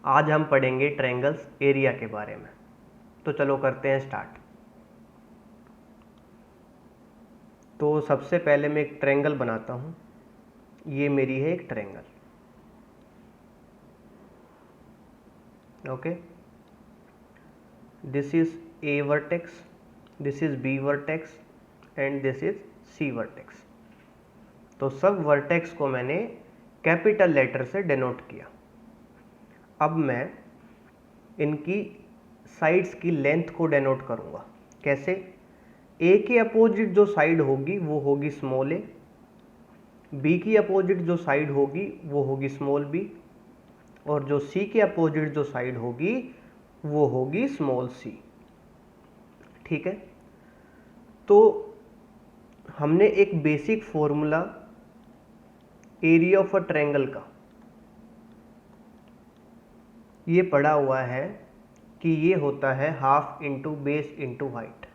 आज हम पढ़ेंगे ट्रायंगल्स एरिया के बारे में। तो चलो करते हैं स्टार्ट। तो सबसे पहले मैं एक ट्रायंगल बनाता हूँ। ये मेरी है एक triangle, okay. This is a vertex, this is b vertex and this is c vertex. तो सब वर्टेक्स को मैंने कैपिटल लेटर से डिनोट किया। अब मैं इनकी साइड्स की लेंथ को डिनोट करूँगा। कैसे? ए के अपोजिट जो साइड होगी वो होगी स्मॉल ए, बी की अपोजिट जो साइड होगी वो होगी स्मॉल बी, और जो सी के अपोजिट जो साइड होगी वो होगी स्मॉल सी। ठीक है। तो हमने एक basic formula area of a triangle का ये पढ़ा हुआ है कि ये होता है half into base into height,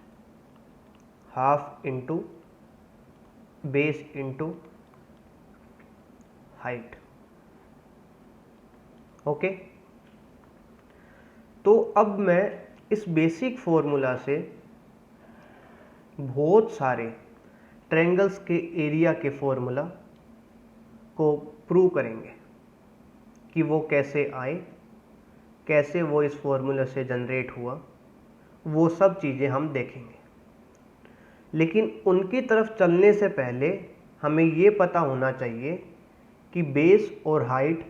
half into base into height, okay. तो अब मैं इस बेसिक फॉर्मूला से बहुत सारे ट्रायंगल्स के एरिया के फॉर्मूला को प्रूव करेंगे कि वो कैसे आए, कैसे वो इस फॉर्मूला से जनरेट हुआ, वो सब चीज़ें हम देखेंगे। लेकिन उनकी तरफ चलने से पहले हमें ये पता होना चाहिए कि बेस और हाइट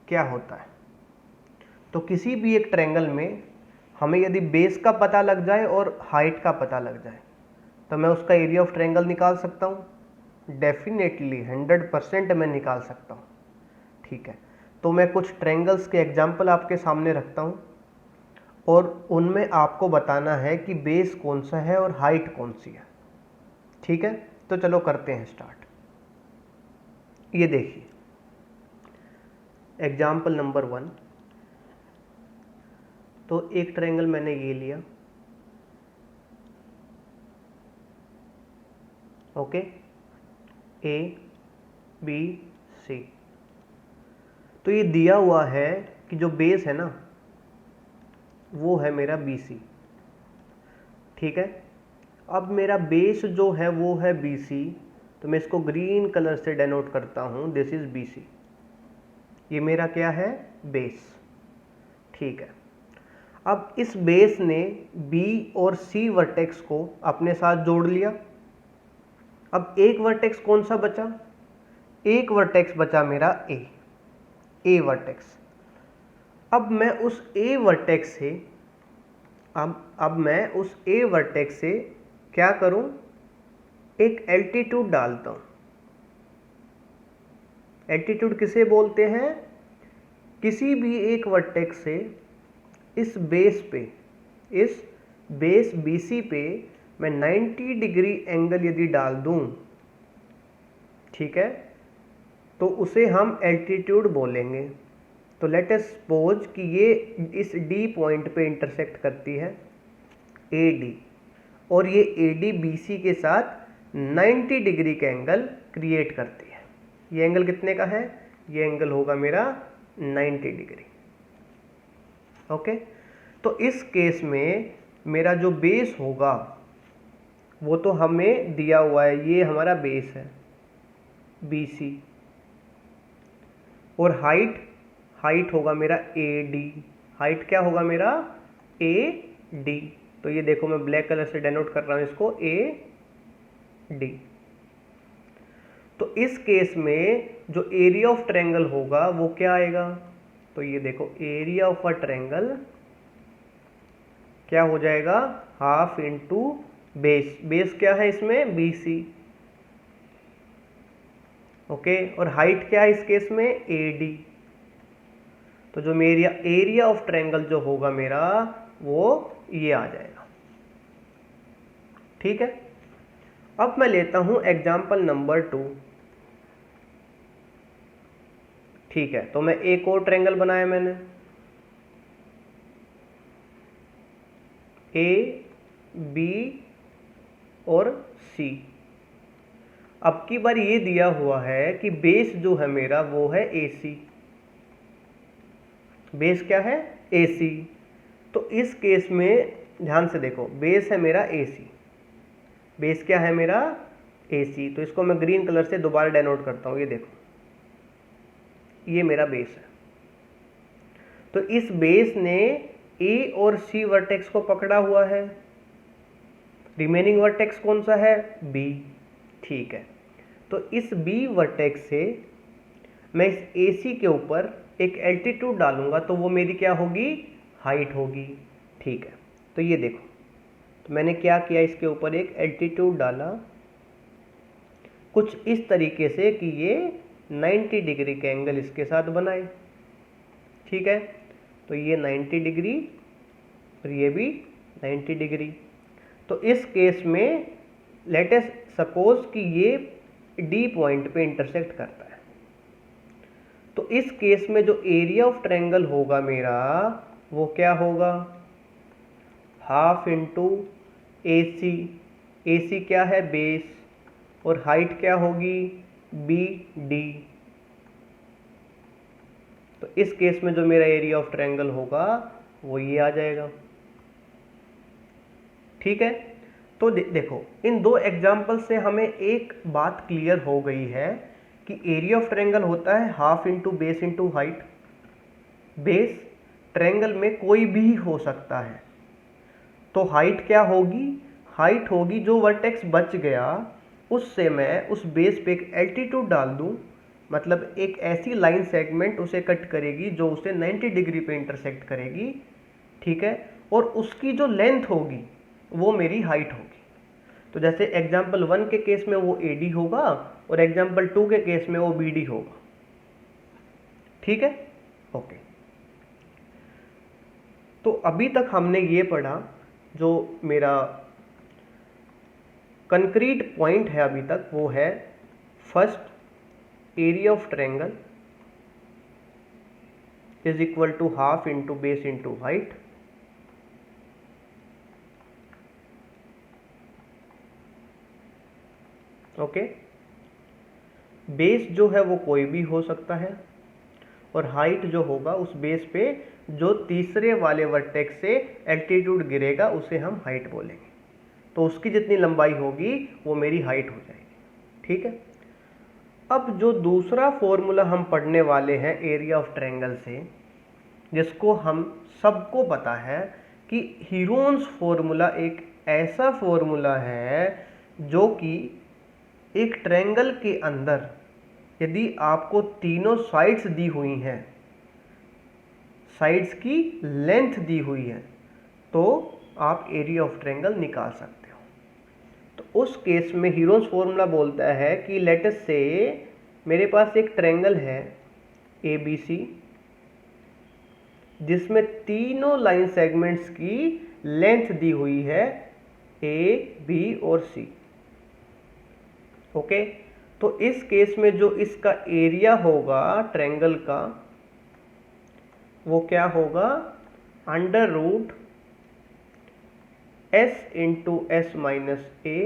क्या होता है। तो किसी भी एक ट्रायंगल में हमें यदि बेस का पता लग जाए और हाइट का पता लग जाए तो मैं उसका एरिया ऑफ ट्रायंगल निकाल सकता हूँ। डेफिनेटली 100% मैं निकाल सकता हूँ। ठीक है। तो मैं कुछ ट्रायंगल्स के एग्जाम्पल आपके सामने रखता हूँ और उनमें आपको बताना है कि बेस कौन सा है और हाइट कौन सी है। ठीक है। तो चलो करते हैं स्टार्ट। ये देखिए एग्जाम्पल नंबर 1। तो एक ट्रायंगल मैंने ये लिया, ओके, ए बी सी। तो ये दिया हुआ है कि जो बेस है ना वो है मेरा बी सी। ठीक है। अब मेरा बेस जो है वो है बी सी, तो मैं इसको ग्रीन कलर से डेनोट करता हूँ, दिस इज बी सी। ये मेरा क्या है? बेस। ठीक है। अब इस बेस ने बी और सी वर्टेक्स को अपने साथ जोड़ लिया। अब एक वर्टेक्स कौन सा बचा? एक वर्टेक्स बचा मेरा ए वर्टेक्स। अब मैं उस ए वर्टेक्स से अब मैं उस ए वर्टेक्स से क्या करूं? एक एल्टीट्यूड डालता हूं। एल्टीट्यूड किसे बोलते हैं? किसी भी एक वर्टेक्स से इस बेस BC पे मैं 90 डिग्री एंगल यदि डाल दूं, ठीक है, तो उसे हम एल्टीट्यूड बोलेंगे। तो लेट अस सपोज कि ये इस D पॉइंट पे इंटरसेक्ट करती है AD, और ये AD BC के साथ 90 डिग्री का एंगल क्रिएट करती है। ये एंगल कितने का है? ये एंगल होगा मेरा 90 डिग्री, ओके। तो इस केस में मेरा जो बेस होगा वो तो हमें दिया हुआ है, ये हमारा बेस है BC, और हाइट होगा मेरा AD। हाइट क्या होगा मेरा? AD। तो ये देखो मैं ब्लैक कलर से डेनोट कर रहा हूं इसको, AD। तो इस केस में जो एरिया ऑफ ट्रायंगल होगा वो क्या आएगा? तो ये देखो एरिया ऑफ अ ट्रायंगल क्या हो जाएगा? Half into base. बेस क्या है इसमें? BC, okay. और हाइट क्या है इस केस में? AD। तो जो मेरा एरिया ऑफ ट्रायंगल जो होगा मेरा वो ये आ जाएगा। ठीक है। अब मैं लेता हूं एग्जाम्पल नंबर 2। ठीक है। तो मैं एक और ट्रायंगल बनाया मैंने, A B और C। अब की बार ये दिया हुआ है कि बेस जो है मेरा वो है AC, बेस क्या है, AC। तो इस केस में ध्यान से देखो, बेस है मेरा AC, बेस क्या है मेरा AC। तो इसको मैं ग्रीन कलर से दोबारा डेनोट करता हूँ, ये देखो, ये मेरा बेस है। तो इस बेस ने A और C वर्टेक्स को पकड़ा हुआ है, रिमेनिंग वर्टेक्स कौन सा है, B। ठीक है, तो इस B वर्टेक्स से मैं इस AC के ऊपर एक एल्टीट्यूड डालूंगा तो वो मेरी क्या होगी, हाइट होगी। ठीक है, तो ये देखो, तो मैंने क्या किया, इसके ऊपर एक एल्टीट्यूड डाला कुछ इस तरीके से कि ये 90 डिग्री के एंगल इसके साथ बनाए। ठीक है, तो ये 90 डिग्री और ये भी 90 डिग्री। तो इस केस में लेट अस सपोज कि ये D पॉइंट पे इंटरसेक्ट करता है। तो इस केस में जो एरिया ऑफ ट्रायंगल होगा मेरा, वो क्या होगा, हाफ इंटू AC। AC क्या है, बेस, और हाइट क्या होगी, BD। तो इस केस में जो मेरा एरिया ऑफ ट्रायंगल होगा वो ये आ जाएगा। ठीक है, तो देखो, इन दो एग्जाम्पल से हमें एक बात क्लियर हो गई है कि एरिया ऑफ ट्रायंगल होता है half into base into height. Base triangle में कोई भी हो सकता है, तो हाइट क्या होगी, हाइट होगी जो वर्टेक्स बच गया उससे मैं उस बेस पे एक एल्टीट्यूड डाल दूं, मतलब एक ऐसी लाइन सेगमेंट उसे कट करेगी जो उसे 90 डिग्री पे इंटरसेक्ट करेगी। ठीक है, और उसकी जो लेंथ होगी वो मेरी हाइट होगी। तो जैसे एग्जाम्पल 1 के केस में वो AD होगा और एग्जाम्पल 2 के केस में वो BD होगा। ठीक है, ओके। तो अभी तक हमने ये पढ़ा, जो मेरा कंक्रीट पॉइंट है अभी तक वो है, first area of triangle is equal to half into base into height. Okay, base जो है वो कोई भी हो सकता है और हाइट जो होगा उस बेस पे जो तीसरे वाले वर्टेक्स से एल्टीट्यूड गिरेगा उसे हम हाइट बोलेंगे। तो उसकी जितनी लंबाई होगी वो मेरी हाइट हो जाएगी। ठीक है, अब जो दूसरा फॉर्मूला हम पढ़ने वाले हैं एरिया ऑफ ट्रायंगल से, जिसको हम सबको पता है कि हीरोन्स फॉर्मूला एक ऐसा फॉर्मूला है जो कि एक ट्रायंगल के अंदर यदि आपको तीनों साइड्स दी हुई हैं, साइड्स की लेंथ दी हुई है, तो आप एरिया ऑफ ट्रायंगल निकाल सकते हो। तो उस केस में हीरोन्स फॉर्मूला बोलता है कि लेट अस से मेरे पास एक ट्रायंगल है ABC जिसमें तीनों लाइन सेगमेंट्स की लेंथ दी हुई है A, B और C। ओके, तो इस केस में जो इसका एरिया होगा ट्रायंगल का वो क्या होगा, under root S into S minus A,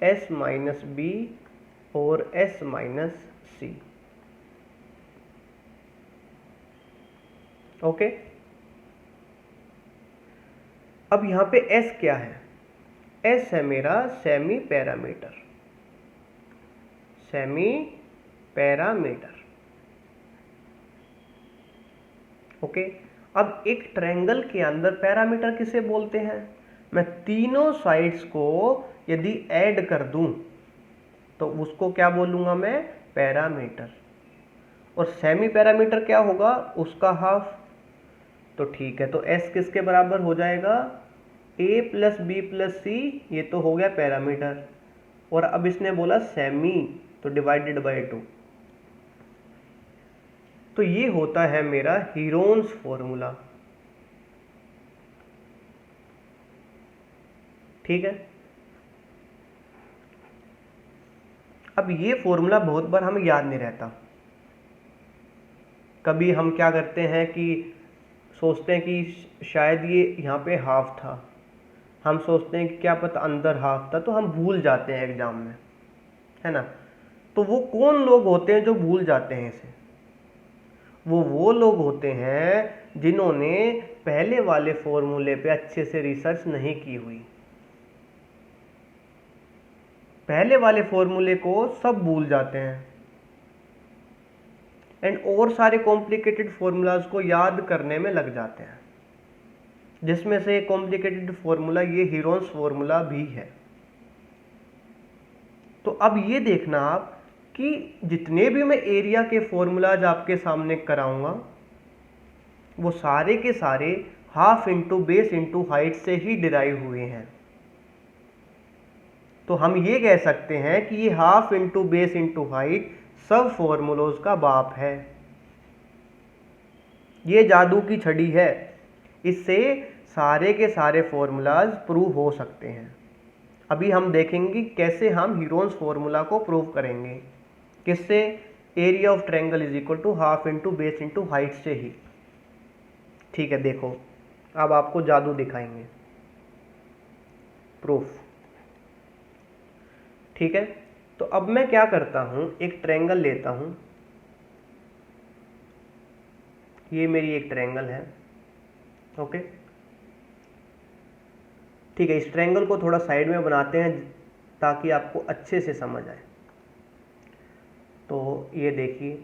S minus B और S माइनस C। ओके, अब यहां पे S क्या है, S है मेरा semi parameter, semi parameter. Okay, अब एक ट्रायंगल के अंदर पैरामीटर किसे बोलते हैं, मैं तीनों साइड्स को यदि ऐड कर दूं तो उसको क्या बोलूंगा मैं, पैरामीटर। और सेमी पैरामीटर क्या होगा, उसका हाफ। तो ठीक है, तो S किसके बराबर हो जाएगा, A plus B plus C, ये तो हो गया पैरामीटर। और अब इसने बोला सेमी, तो डिवाइडेड बाय 2। तो ये होता है मेरा हीरोन्स फॉर्मूला। ठीक है, अब ये फॉर्मूला बहुत बार हमें याद नहीं रहता। कभी हम क्या करते हैं कि सोचते हैं कि शायद ये यहाँ पे हाफ था, हम सोचते हैं कि क्या पता अंदर हाफ था, तो हम भूल जाते हैं एग्जाम में, है ना। तो वो कौन लोग होते हैं जो भूल जाते हैं इसे, वो लोग होते हैं जिन्होंने पहले वाले फॉर्मूले पे अच्छे से रिसर्च नहीं की हुई, पहले वाले फॉर्मूले को सब भूल जाते हैं एंड और सारे कॉम्प्लिकेटेड फॉर्मूलाज को याद करने में लग जाते हैं, जिसमें से एक कॉम्प्लिकेटेड फॉर्मूला ये हीरोन्स फॉर्मूला भी है। तो अब ये देखना आप कि जितने भी मैं एरिया के फॉर्मूलाज आपके सामने कराऊंगा वो सारे के सारे half into base into height से ही डिराइव हुए हैं। तो हम ये कह सकते हैं कि ये half into base into height सब फॉर्मूलोज का बाप है। ये जादू की छड़ी है, इससे सारे के सारे फॉर्मूलाज प्रूव हो सकते हैं। अभी हम देखेंगे कैसे हम हीरोन्स फॉर्मूला को प्रूव करेंगे, किससे? Area of triangle is equal to half into base into height से ही। ठीक है, देखो अब आपको जादू दिखाएंगे, प्रूफ। ठीक है, तो अब मैं क्या करता हूं, एक ट्रायंगल लेता हूं, ये मेरी एक ट्रायंगल है, ओके। ठीक है, इस ट्रायंगल को थोड़ा साइड में बनाते हैं ताकि आपको अच्छे से समझ आए। तो ये देखिए,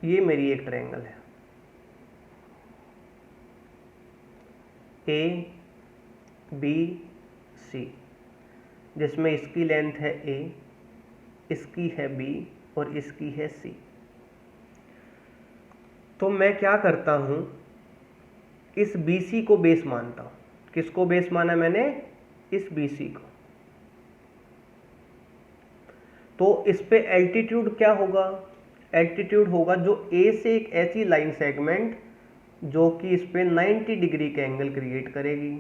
ये मेरी एक ट्रायंगल है, ए बी सी, जिसमें इसकी लेंथ है ए, इसकी है बी और इसकी है सी। तो मैं क्या करता हूं, इस BC को बेस मानता हूं। किसको बेस माना मैंने? इस BC को। तो इस पे एल्टीट्यूड क्या होगा? एल्टीट्यूड होगा जो A से एक ऐसी लाइन सेगमेंट जो कि इस पे 90 डिग्री का एंगल क्रिएट करेगी,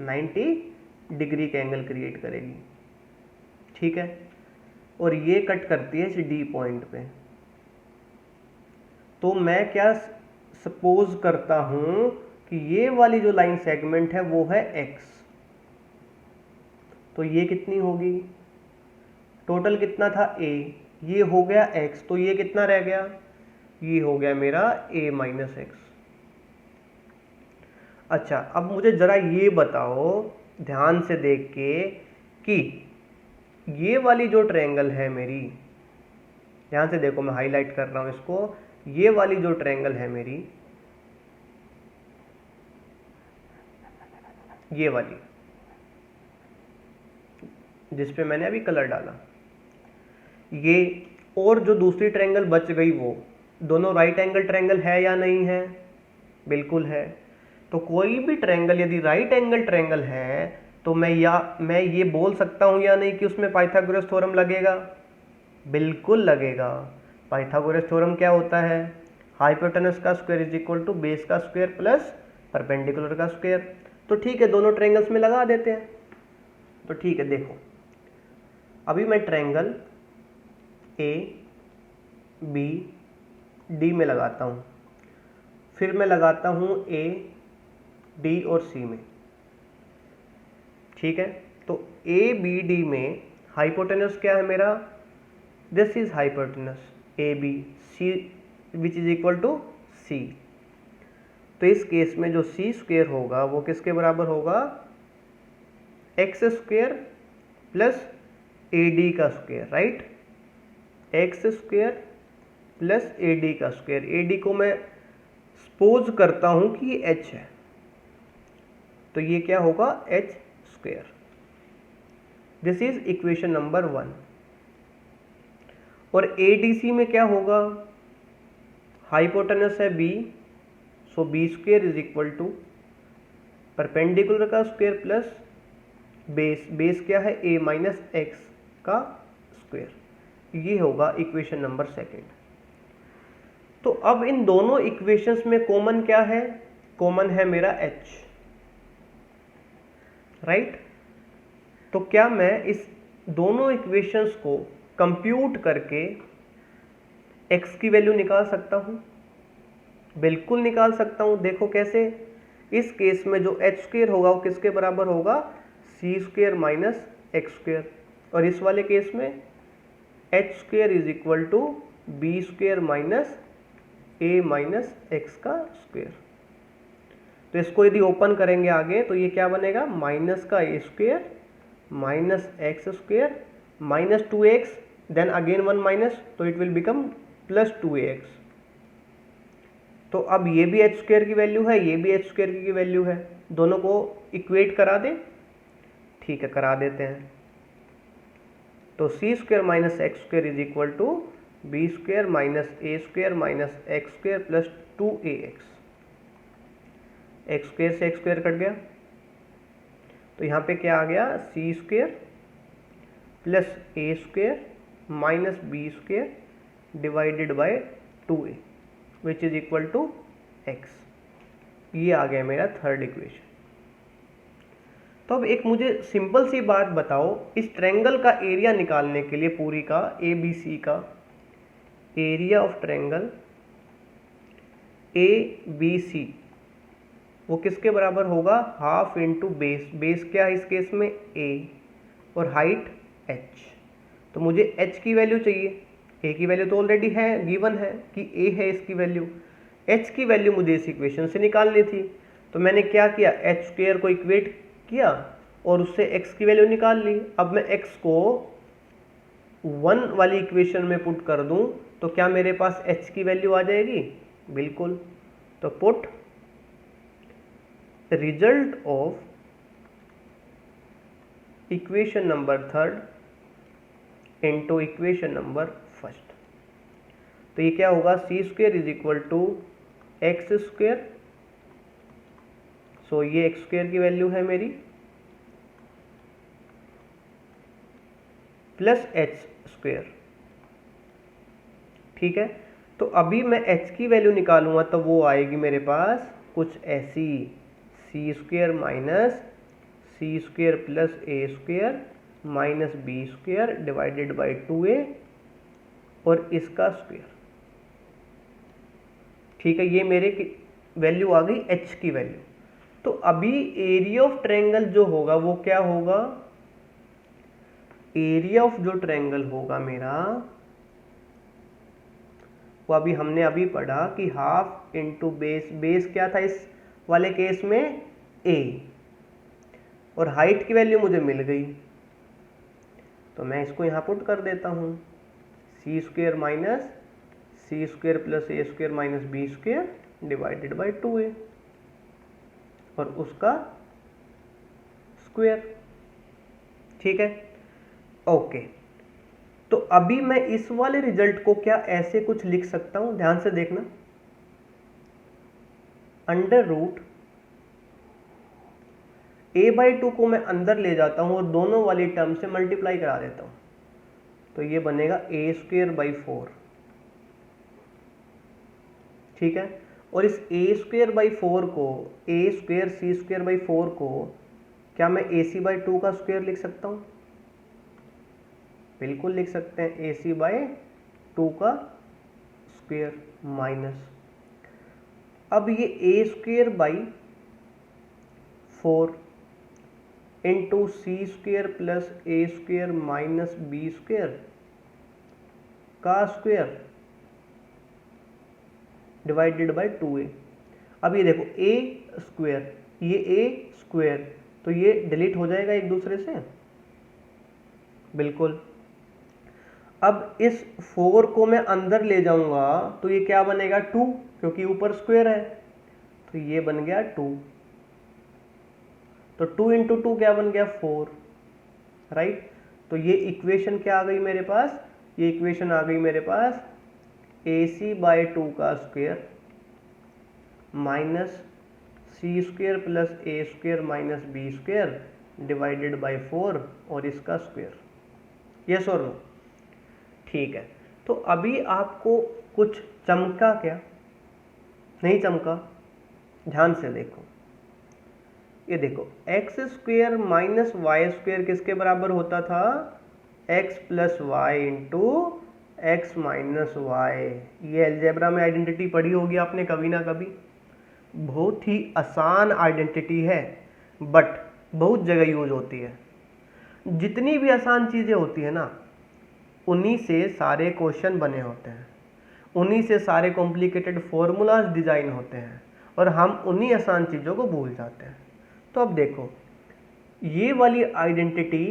90 डिग्री का एंगल क्रिएट करेगी। ठीक है, और ये कट करती है इस D पॉइंट पे। तो मैं क्या सपोज करता हूं कि ये वाली जो लाइन सेगमेंट है वो है x। तो ये कितनी होगी? टोटल कितना था a, ये हो गया x, तो ये कितना रह गया? ये हो गया मेरा a माइनस x। अच्छा, अब मुझे जरा ये बताओ ध्यान से देख के कि ये वाली जो ट्रायंगल है मेरी, ध्यान से देखो, मैं हाईलाइट कर रहा हूं इसको, ये वाली जो ट्रायंगल है मेरी, ये वाली जिस पे मैंने अभी कलर डाला, ये और जो दूसरी ट्रायंगल बच गई वो दोनों राइट एंगल ट्रायंगल है या नहीं है? बिल्कुल है। तो कोई भी ट्रायंगल यदि राइट एंगल ट्रायंगल है तो मैं ये बोल सकता हूं या नहीं कि उसमें पाइथागोरस थ्योरम लगेगा? बिल्कुल लगेगा। पाइथागोरस थ्योरम क्या होता है? हाइपोटेनस का square is equal to base का स्क्वायर प्लस परपेंडिकुलर का स्क्वायर। तो ठीक है, दोनों ट्रायंगल्स में लगा देते हैं। तो ठीक है, देखो अभी मैं ट्रायंगल ए बी डी में लगाता हूं, फिर मैं लगाता हूं ए डी और सी में। ठीक है, तो ए बी डी में हाइपोटेनस क्या है मेरा? This is hypotenuse A B C which is equal to C. तो इस केस में जो सी स्क्वेयर होगा वो किसके बराबर होगा? X square plus A D का square, right? X square plus A D का स्क्वेयर। ए डी को मैं सपोज करता हूं कि ये एच है, तो ये क्या होगा? H square. This is equation number 1। और ADC में क्या होगा? हाइपोटेनस है b, so b square is equal to perpendicular का स्क्वेयर प्लस बेस, बेस क्या है? a माइनस एक्स का स्क्वेयर। ये होगा इक्वेशन नंबर 2। तो अब इन दोनों इक्वेशंस में कॉमन क्या है? कॉमन है मेरा h, राइट? तो क्या मैं इस दोनों इक्वेशंस को कंप्यूट करके x की वैल्यू निकाल सकता हूं? बिल्कुल निकाल सकता हूं। देखो कैसे? इस केस में जो h स्क्वेयर होगा वो किसके बराबर होगा? C square minus x square. और इस वाले केस में h square is equal to b square minus a minus x का स्क्वेयर। तो इसको यदि ओपन करेंगे आगे तो ये क्या बनेगा, माइनस का a square minus x square minus 2x, then again 1 minus, तो it will become plus 2ax। तो अब ये भी एच स्क्वेयर की वैल्यू है, ये भी एच स्क्वेयर की वैल्यू है, दोनों को इक्वेट करा दें। ठीक है, करा देते हैं। तो c square minus x square is equal to b square minus a square minus x square plus 2ax। X square से एक्स स्क्वेयर कट गया, तो यहाँ पे क्या आ गया, c square plus a square minus b square divided by 2a which is equal to x। ये आ गया मेरा थर्ड इक्वेशन। तो अब एक मुझे सिंपल सी बात बताओ, इस ट्रायंगल का एरिया निकालने के लिए पूरी का ABC का एरिया ऑफ ट्रायंगल ABC वो किसके बराबर होगा, हाफ इंटू बेस। बेस क्या है इस केस में, a, और हाइट h। तो मुझे h की वैल्यू चाहिए, a की वैल्यू तो ऑलरेडी है, गिवन है कि a है इसकी वैल्यू। h की वैल्यू मुझे इस इक्वेशन से निकालनी थी, तो मैंने क्या किया, एच स्क्वेयर को इक्वेट किया और उससे x की वैल्यू निकाल ली। अब मैं x को 1 वाली इक्वेशन में पुट कर दूं तो क्या मेरे पास h की वैल्यू आ जाएगी, बिल्कुल। तो put result of equation number 3 into equation number 1। तो ये क्या होगा, c square is equal to x square, so ये एक्स स्क्वेयर की वैल्यू है मेरी, प्लस एच स्क्वेयर। ठीक है, तो अभी मैं h की वैल्यू निकालूंगा तो वो आएगी मेरे पास कुछ ऐसी, c square minus c square plus a square minus b square divided by 2a और इसका स्क्वेयर। ठीक है, ये मेरे वैल्यू आ गई h की वैल्यू। तो अभी एरिया ऑफ ट्रायंगल जो होगा वो क्या होगा, एरिया ऑफ जो ट्रायंगल होगा मेरा वो हमने अभी पढ़ा कि हाफ इंटू बेस। बेस क्या था इस वाले केस में, a, और हाइट की वैल्यू मुझे मिल गई, तो मैं इसको यहां पुट कर देता हूं, c square minus c square plus a square minus b square divided by 2a और उसका स्क्वेयर। ठीक है, ओके। तो अभी मैं इस वाले रिजल्ट को क्या ऐसे कुछ लिख सकता हूं, ध्यान से देखना, अंडर रूट a/2 को मैं अंदर ले जाता हूं और दोनों वाली टर्म से मल्टीप्लाई करा देता हूं, तो ये बनेगा a स्क्वेयर बाई 4। ठीक है, और इस a स्क्वेयर बाई 4 को, a square c square by 4 को क्या मैं ac/2 का स्क्वेयर लिख सकता हूं, बिल्कुल लिख सकते हैं, ac/2 का स्क्वेयर माइनस, अब ये a square by 4 into c square plus a square minus b square का स्क्वेयर डिवाइडेड बाई 2a। अब ये देखो a स्क्वेयर, ये a स्क्वेयर, तो ये डिलीट हो जाएगा एक दूसरे से, बिल्कुल। अब इस 4 को मैं अंदर ले जाऊंगा तो ये क्या बनेगा, 2, क्योंकि ऊपर स्क्वेयर है, तो ये बन गया 2। तो 2 इंटू 2 क्या बन गया, 4, राइट। तो ये इक्वेशन क्या आ गई मेरे पास, ये इक्वेशन आ गई मेरे पास ac/2 का square minus c square plus a square minus b square divided by 4 और इसका स्क्वेयर। यस और नो, ठीक है। तो अभी आपको कुछ चमका क्या, नहीं चमका, ध्यान से देखो, ये देखो x square minus y square किसके बराबर होता था, x plus y into x minus y. ये अलजेब्रा में आइडेंटिटी पढ़ी होगी आपने कभी ना कभी, बहुत ही आसान आइडेंटिटी है बट बहुत जगह यूज होती है। जितनी भी आसान चीज़ें होती है ना उन्हीं से सारे क्वेश्चन बने होते हैं, उन्हीं से सारे कॉम्प्लिकेटेड फॉर्मूलाज डिज़ाइन होते हैं और हम उन्हीं आसान चीज़ों को भूल जाते हैं। तो अब देखो, ये वाली आइडेंटिटी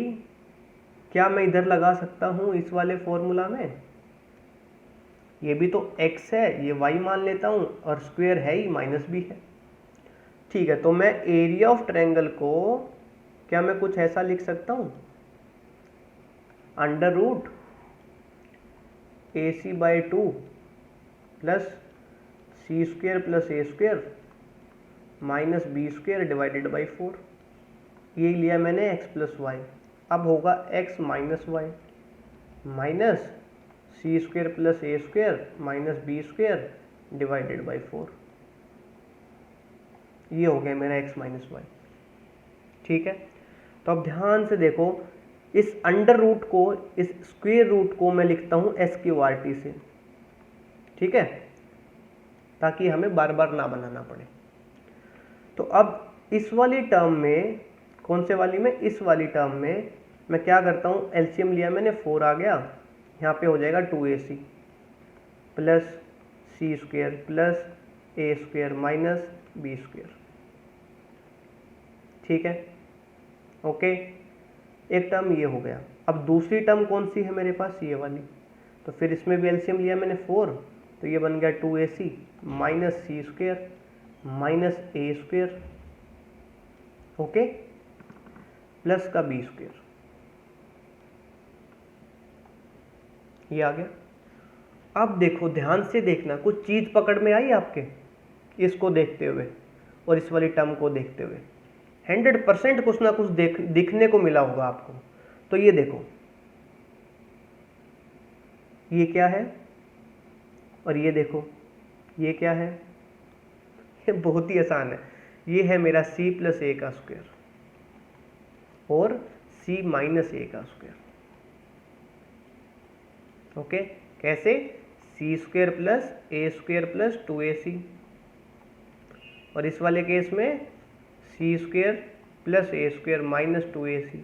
क्या मैं इधर लगा सकता हूँ इस वाले फॉर्मूला में? ये भी तो x है, ये y मान लेता हूँ और स्क्वायर है ही, माइनस भी है। ठीक है, तो मैं एरिया ऑफ ट्रायंगल को क्या मैं कुछ ऐसा लिख सकता हूँ, under root AC/2 plus c square plus a square minus b square divided by 4। ये लिया मैंने x प्लस वाई। अब होगा x minus y minus c square plus a square minus b square divided by 4। ये हो गया मेरा x minus Y. ठीक है, तो अब ध्यान से देखो, इस अंडर रूट को, इस स्क्वायर रूट को मैं लिखता हूं SQRT से। ठीक है, ताकि हमें बार बार ना बनाना पड़े। तो अब इस वाली टर्म में, कौन से वाली में, इस वाली टर्म में मैं क्या करता हूं, एलसीएम लिया मैंने, 4 आ गया, यहाँ पे हो जाएगा 2AC plus c square plus a square minus b square. ठीक है, ओके, एक टर्म ये हो गया। अब दूसरी टर्म कौन सी है मेरे पास, ये वाली। तो फिर इसमें भी एलसीएम लिया मैंने 4, तो ये बन गया 2AC minus c square minus ए स्क्वायर, ओके, प्लस का बी स्क्वायर। ये आ गया। अब देखो, ध्यान से देखना, कुछ चीज पकड़ में आई आपके इसको देखते हुए और इस वाली टर्म को देखते हुए? 100% कुछ ना कुछ दिखने को मिला होगा आपको। तो ये देखो, ये क्या है और ये देखो, ये क्या है? ये बहुत ही आसान है। ये है मेरा c प्लस ए का स्क्वायर और c माइनस ए का स्क्वायर। ओके, कैसे? सी square plus a square plus 2AC, और इस वाले केस में सी square plus a square minus 2AC,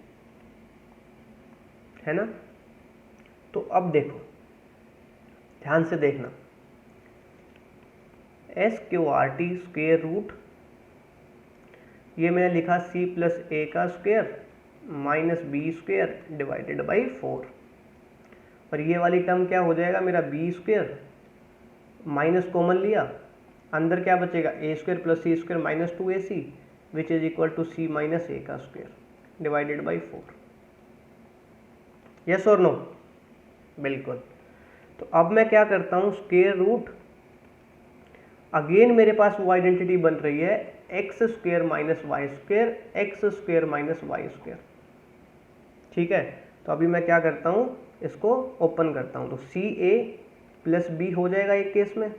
है ना? तो अब देखो, ध्यान से देखना, SQRT स्क्वायर रूट, ये मैंने लिखा c प्लस ए का square minus b square divided by 4, और ये वाली टर्म क्या हो जाएगा मेरा, बी स्क्वायर, माइनस कॉमन लिया, अंदर क्या बचेगा, a square plus c square minus 2AC which is equal to c minus a का स्क्वायर डिवाइडेड बाई 4। यस और नो? बिल्कुल। तो अब मैं क्या करता हूँ, स्क्वायर रूट, अगेन मेरे पास वो आइडेंटिटी बन रही है x square minus y square, x square minus y square. ठीक है, तो अभी मैं क्या करता हूँ, इसको ओपन करता हूँ, तो CA प्लस बी हो जाएगा एक केस में,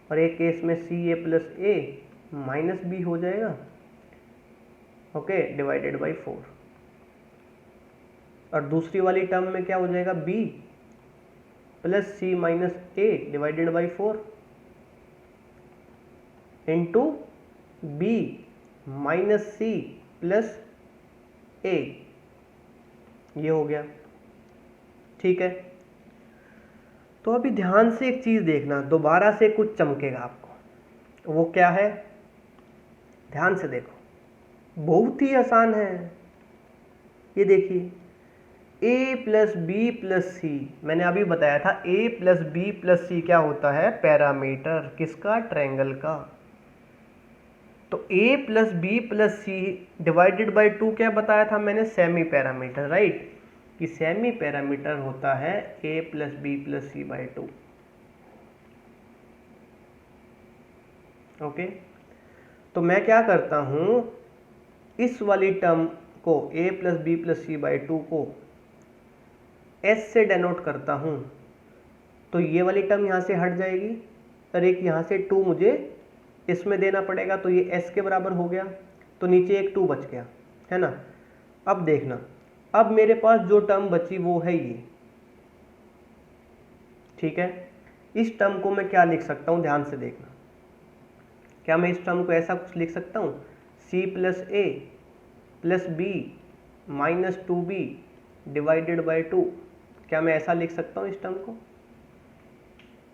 और एक केस में CA plus a minus B हो जाएगा, ओके, डिवाइडेड बाई 4। और दूसरी वाली टर्म में क्या हो जाएगा, B plus C minus a divided by 4 into B minus C plus a, ये हो गया। ठीक है, तो अभी ध्यान से एक चीज देखना, दोबारा से कुछ चमकेगा आपको, वो क्या है? ध्यान से देखो, बहुत ही आसान है। ये देखिए, a plus B plus c, मैंने अभी बताया था a plus B plus c क्या होता है, पैरामीटर, किसका, ट्रायंगल का। तो a plus B plus C divided by 2 क्या बताया था मैंने, सेमी पैरामीटर, राइट, कि सेमी पैरामीटर होता है a plus B plus c by 2। Okay, तो मैं क्या करता हूं, इस वाली टर्म को a plus B plus c by 2 को s से डेनोट करता हूं, तो ये वाली टर्म यहां से हट जाएगी और एक यहां से 2 मुझे इसमें देना पड़ेगा, तो ये s के बराबर हो गया, तो नीचे एक 2 बच गया, है ना? अब देखना, अब मेरे पास जो टर्म बची वो है ये। ठीक है, इस टर्म को मैं क्या लिख सकता हूं, ध्यान से देखना, क्या मैं इस टर्म को ऐसा कुछ लिख सकता हूं, c plus a plus b minus 2b divided by 2, क्या मैं ऐसा लिख सकता हूँ इस टर्म को?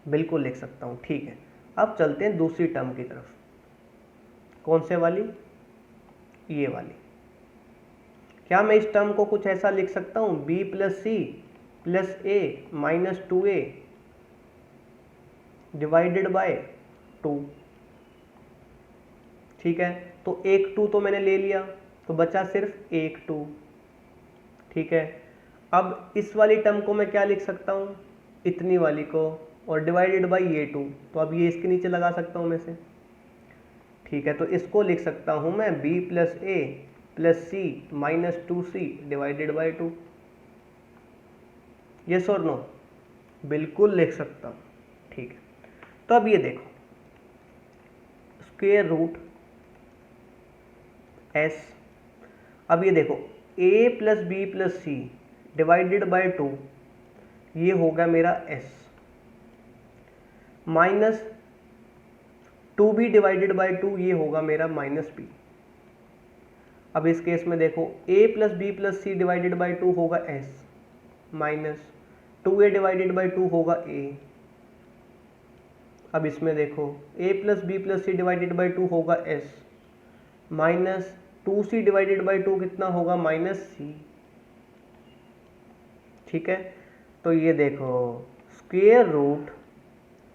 बिल्कुल लिख सकता हूँ। ठीक है, अब चलते हैं दूसरी टर्म की तरफ। कौन से वाली? ये वाली। क्या मैं इस टर्म को कुछ ऐसा लिख सकता हूँ, b plus c plus a minus 2a divided by 2। ठीक है, तो एक 2 तो मैंने ले लिया, तो बचा सिर्फ एक 2। ठीक है, अब इस वाली टर्म को मैं क्या लिख सकता हूँ, इतनी वाली को, और डिवाइडेड बाय ये 2, तो अब ये इसके नीचे लगा सकता हूँ मैं से। ठीक है, तो इसको लिख सकता हूँ मैं b plus a plus c minus 2c divided by 2। Yes और नो? बिल्कुल लिख सकता हूँ। ठीक है, तो अब ये देखो, स्क्वायर रूट s, अब ये देखो a plus B plus C divided by 2, ये होगा मेरा s, minus 2b divided by 2, ये होगा मेरा माइनस b। अब इस केस में देखो a plus B plus C divided by 2 होगा s, minus 2a divided by 2 होगा a। अब इसमें देखो a plus B plus C divided by 2 होगा s, minus 2c divided by 2 कितना होगा, माइनस c। ठीक है, तो ये देखो square root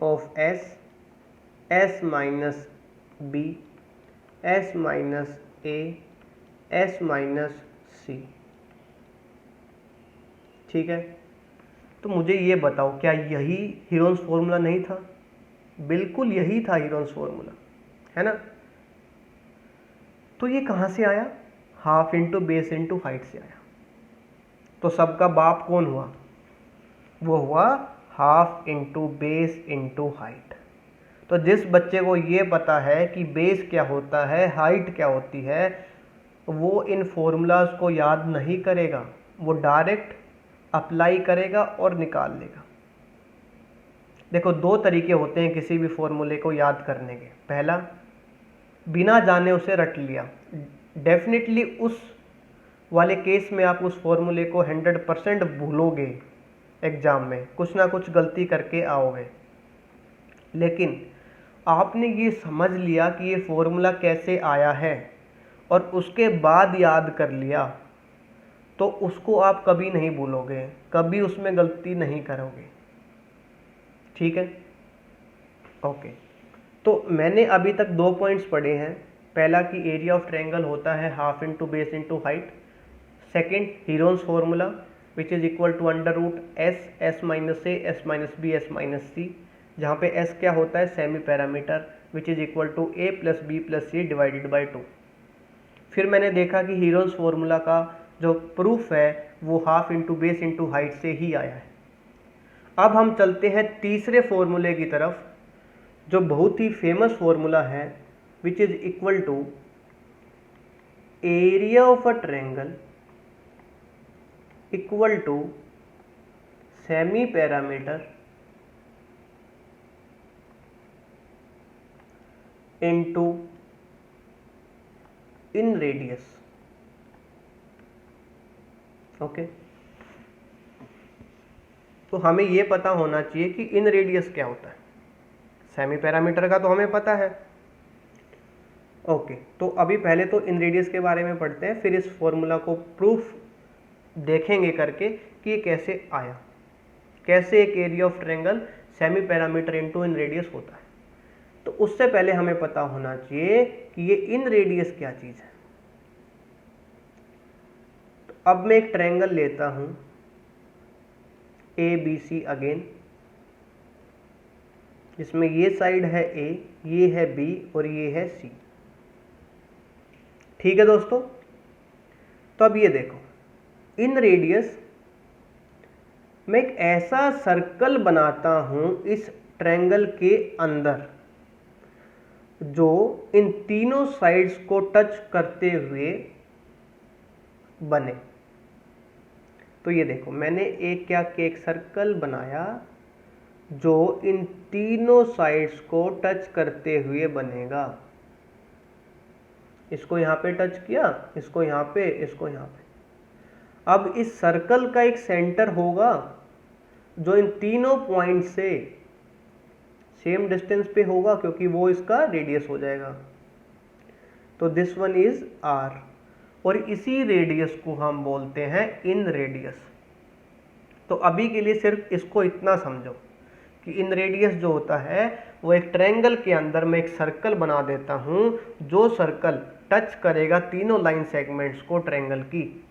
of s minus b, s minus a, s minus c। ठीक है, तो मुझे ये बताओ, क्या यही हीरोन्स फॉर्मूला नहीं था? बिल्कुल यही था हीरोन्स फॉर्मूला, है ना? तो ये कहाँ से आया? Half into base into height से आया। तो सबका बाप कौन हुआ? वो हुआ half into base into height. तो जिस बच्चे को ये पता है कि बेस क्या होता है, हाइट क्या होती है, वो इन फॉर्मूलाज को याद नहीं करेगा, वो डायरेक्ट अप्लाई करेगा और निकाल लेगा। देखो, दो तरीके होते हैं किसी भी फॉर्मूले को याद करने के। पहला, बिना जाने उसे रट लिया। डेफिनेटली उस वाले केस में आप उस फॉर्मूले को 100% भूलोगे, एग्जाम में कुछ ना कुछ गलती करके आओगे। लेकिन आपने ये समझ लिया कि ये फॉर्मूला कैसे आया है और उसके बाद याद कर लिया, तो उसको आप कभी नहीं भूलोगे, कभी उसमें गलती नहीं करोगे। ठीक है, ओके। तो मैंने अभी तक 2 पॉइंट्स पढ़े हैं। पहला कि एरिया ऑफ ट्रायंगल होता है half into base into height. Second, Heron's formula which is equal to under root s minus a, s minus b, s minus c, जहाँ पे s क्या होता है, semi perimeter, which is equal to a plus B plus C divided by 2। फिर मैंने देखा कि Heron's formula का जो प्रूफ है वो half into base into height से ही आया है। अब हम चलते हैं तीसरे फॉर्मूले की तरफ, जो बहुत ही फेमस फॉर्मूला है, which is equal to area of a triangle equal to semi parameter into in radius. Okay, तो हमें यह पता होना चाहिए कि इन रेडियस क्या होता है। सेमी पैरामीटर का तो हमें पता है। ओके, तो अभी पहले तो इन रेडियस के बारे में पढ़ते हैं, फिर इस फॉर्मूला को प्रूफ देखेंगे करके कि ये कैसे आया, कैसे एक area of triangle semi parameter into in radius होता है। तो उससे पहले हमें पता होना चाहिए कि ये इन रेडियस क्या चीज है। तो अब मैं एक ट्रायंगल लेता हूं ए बी सी अगेन, जिसमें ये साइड है ए, ये है बी और ये है सी। ठीक है दोस्तों, तो अब ये देखो, इन रेडियस मैं एक ऐसा सर्कल बनाता हूं इस ट्रायंगल के अंदर जो इन तीनों साइड्स को टच करते हुए बने। तो ये देखो, मैंने एक सर्कल बनाया जो इन तीनों साइड्स को टच करते हुए बनेगा। इसको यहां पे टच किया, इसको यहां पे, इसको यहां पे। अब इस सर्कल का एक सेंटर होगा जो इन तीनों पॉइंट से सेम डिस्टेंस पे होगा, क्योंकि वो इसका रेडियस हो जाएगा। तो दिस वन इज आर, और इसी रेडियस को हम बोलते हैं इन रेडियस। तो अभी के लिए सिर्फ इसको इतना समझो कि इन रेडियस जो होता है वो एक ट्रायंगल के अंदर मैं एक सर्कल बना देता हूं, जो सर्कल टच करेगा तीनों लाइन सेगमेंट्स को ट्रायंगल की,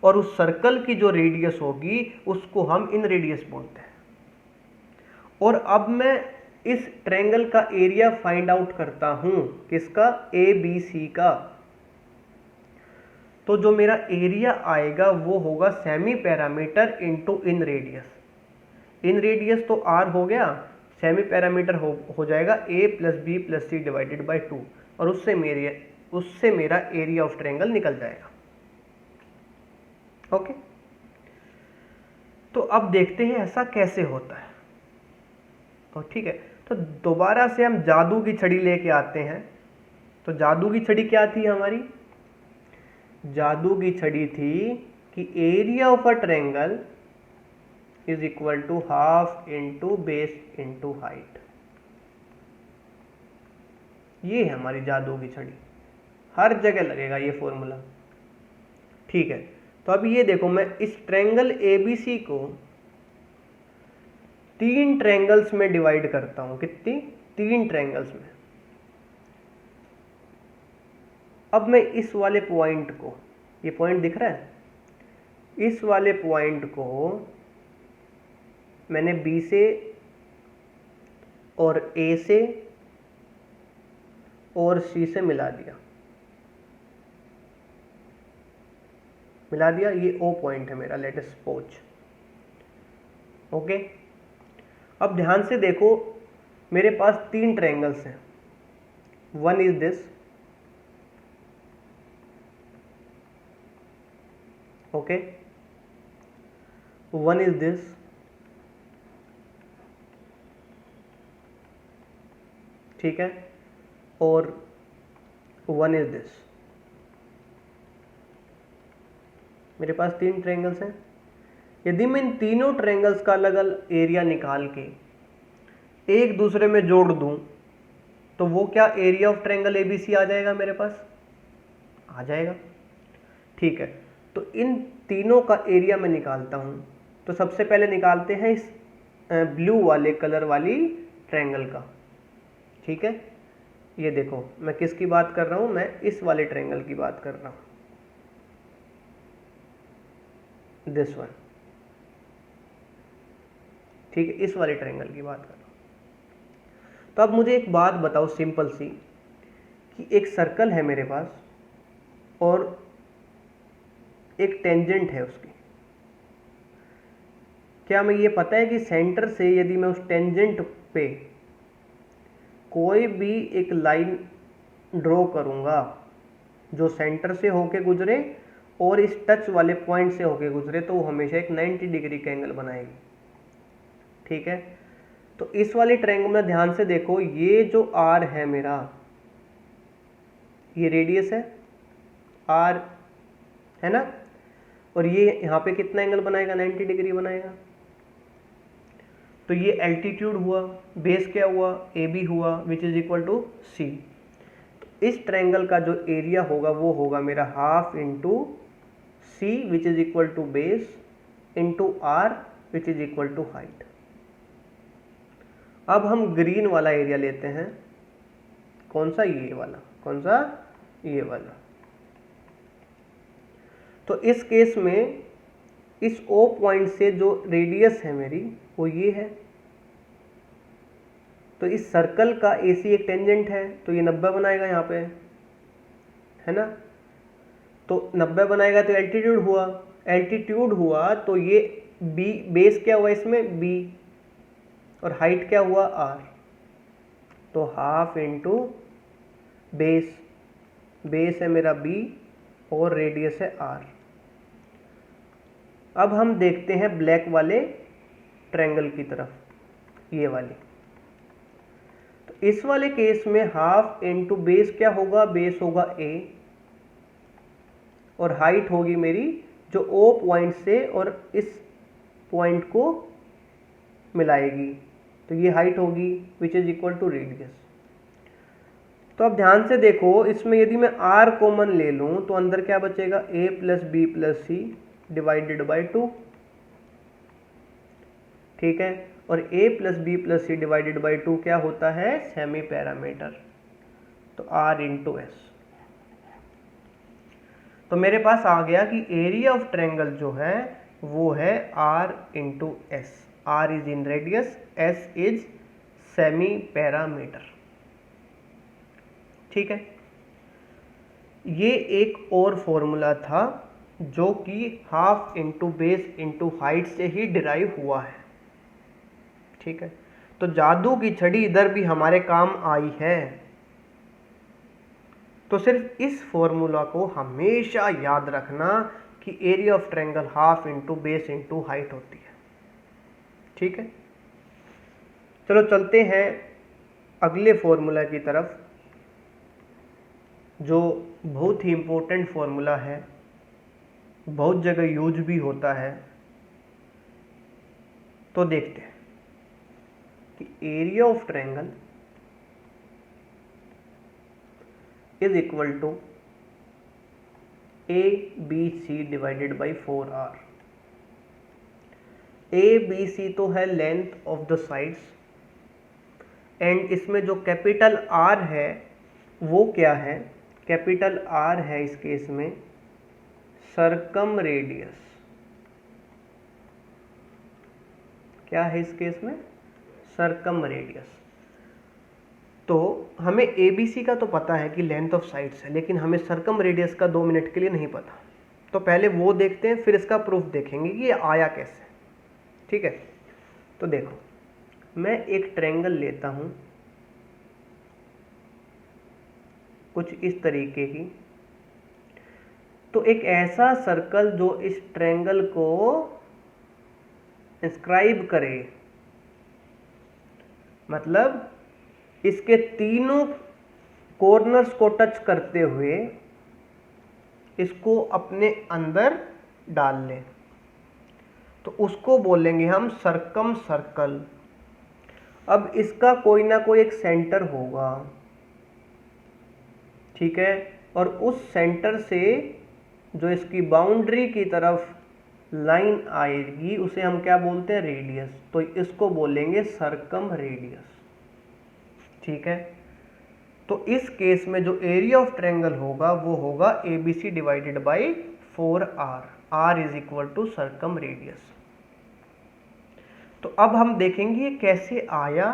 और उस सर्कल की जो रेडियस होगी उसको हम इन रेडियस बोलते हैं। और अब मैं इस ट्रायंगल का एरिया फाइंड आउट करता हूं, किसका, ए बी सी का। तो जो मेरा एरिया आएगा वो होगा semi perimeter into in radius. In radius तो आर हो गया, सेमी पैरामीटर हो जाएगा a plus B plus C divided by 2, और उससे मेरा एरिया ऑफ ट्रायंगल निकल जाएगा। ओके, तो अब देखते हैं ऐसा कैसे होता है। तो ठीक है, तो दोबारा से हम जादू की छड़ी लेके आते हैं। तो जादू की छड़ी क्या थी हमारी, जादू की छड़ी थी कि area of a triangle is equal to half into base into height. ये है हमारी जादू की छड़ी, हर जगह लगेगा ये फॉर्मूला। ठीक है, तो अब ये देखो, मैं इस ट्रायंगल एबीसी को 3 ट्रायंगल्स में डिवाइड करता हूं। कितनी, 3 ट्रायंगल्स में। अब मैं इस वाले पॉइंट को, ये पॉइंट दिख रहा है, इस वाले पॉइंट को मैंने बी से और ए से और सी से मिला दिया। ये ओ पॉइंट है मेरा, लेट अस सपोज। ओके, अब ध्यान से देखो, मेरे पास 3 ट्रायंगल्स हैं। One is this, okay, one is this, ठीक है, और वन इज दिस। मेरे पास 3 ट्रायंगल्स हैं। यदि मैं इन तीनों ट्रायंगल्स का अलग अलग एरिया निकाल के एक दूसरे में जोड़ दूं, तो वो क्या एरिया ऑफ ट्रायंगल एबीसी आ जाएगा, मेरे पास आ जाएगा। ठीक है, तो इन तीनों का एरिया मैं निकालता हूं। तो सबसे पहले निकालते हैं इस ब्लू वाले कलर वाली ट्रायंगल का। ठीक है, ये देखो मैं किसकी बात कर रहा हूं, मैं इस वाले ट्रायंगल की बात कर रहा हूं, दिस वन। ठीक है, इस वाले ट्रायंगल की बात कर रहा हूं। तो अब मुझे एक बात बताओ सिंपल सी, कि एक सर्कल है मेरे पास और एक टेंजेंट है उसकी। क्या हमें ये पता है कि सेंटर से यदि मैं उस टेंजेंट पे कोई भी एक लाइन ड्रॉ करूंगा जो सेंटर से होके गुजरे और इस टच वाले पॉइंट से होके गुजरे, तो वो हमेशा एक 90 डिग्री का एंगल बनाएगी। ठीक है, तो इस वाले ट्रायंगल में ध्यान से देखो, ये जो आर है मेरा, ये रेडियस है आर, है ना, और ये यहाँ पे कितना एंगल बनाएगा, 90 डिग्री बनाएगा। तो ये एल्टीट्यूड हुआ, बेस क्या हुआ, ए बी हुआ, विच इज इक्वल टू सी। तो इस ट्रायंगल का जो एरिया होगा वो होगा मेरा half into c which is equal to base into r which is equal to height. अब हम ग्रीन वाला एरिया लेते हैं। कौन सा, ये वाला, कौन सा, ये वाला। तो इस केस में इस O पॉइंट से जो रेडियस है मेरी वो ये है। तो इस सर्कल का AC एक टेंजेंट है, तो ये 90 बनाएगा यहाँ पे, है ना। तो 90 बनाएगा तो एल्टीट्यूड हुआ, तो ये B बेस क्या हुआ इसमें, B, और हाइट क्या हुआ, R। तो हाफ इंटू बेस, बेस है मेरा B और रेडियस है R। अब हम देखते हैं ब्लैक वाले ट्रायंगल की तरफ, ये वाली। तो इस वाले केस में हाफ इंटू बेस क्या होगा, बेस होगा A, और हाइट होगी मेरी जो O पॉइंट से और इस पॉइंट को मिलाएगी, तो ये हाइट होगी which is equal to radius. तो अब ध्यान से देखो, इसमें यदि मैं r कॉमन ले लूं तो अंदर क्या बचेगा, a plus B plus C divided by 2, ठीक है। और a plus B plus C divided by 2 क्या होता है, सेमी पैरामीटर, तो r इंटू एस। तो मेरे पास आ गया कि एरिया ऑफ ट्रायंगल जो है वो है r into S. r is in radius, s is semi parameter, ठीक है। ये एक और फॉर्मूला था जो कि half into base into height से ही डिराइव हुआ है, ठीक है। तो जादू की छड़ी इधर भी हमारे काम आई है। तो सिर्फ इस फॉर्मूला को हमेशा याद रखना कि area of triangle half into base into height होती है, ठीक है। चलो चलते हैं अगले फॉर्मूला की तरफ, जो बहुत ही इंपॉर्टेंट फॉर्मूला है, बहुत जगह यूज भी होता है। तो देखते हैं कि area of triangle is equal to A B C divided by 4r। A B C तो है length of the sides, and इसमें जो कैपिटल R है वो क्या है, कैपिटल R है इस केस में सरकम रेडियस। क्या है इस केस में, सरकम रेडियस। तो हमें ABC का तो पता है कि लेंथ ऑफ साइड्स है, लेकिन हमें सरकम रेडियस का 2 मिनट के लिए नहीं पता। तो पहले वो देखते हैं, फिर इसका प्रूफ देखेंगे कि ये आया कैसे, ठीक है। तो देखो, मैं एक ट्रायंगल लेता हूं कुछ इस तरीके की, तो एक ऐसा सर्कल जो इस ट्रायंगल को इंस्क्राइब करे, मतलब इसके तीनों कॉर्नर्स को टच करते हुए इसको अपने अंदर डाल लें, तो उसको बोलेंगे हम सरकम सर्कल। अब इसका कोई ना कोई एक सेंटर होगा, ठीक है, और उस सेंटर से जो इसकी बाउंड्री की तरफ लाइन आएगी उसे हम क्या बोलते हैं, रेडियस। तो इसको बोलेंगे सरकम रेडियस, ठीक है। तो इस केस में जो एरिया ऑफ ट्रायंगल होगा वो होगा ABC divided by 4r, r is equal to circum radius. तो अब हम देखेंगे ये कैसे आया,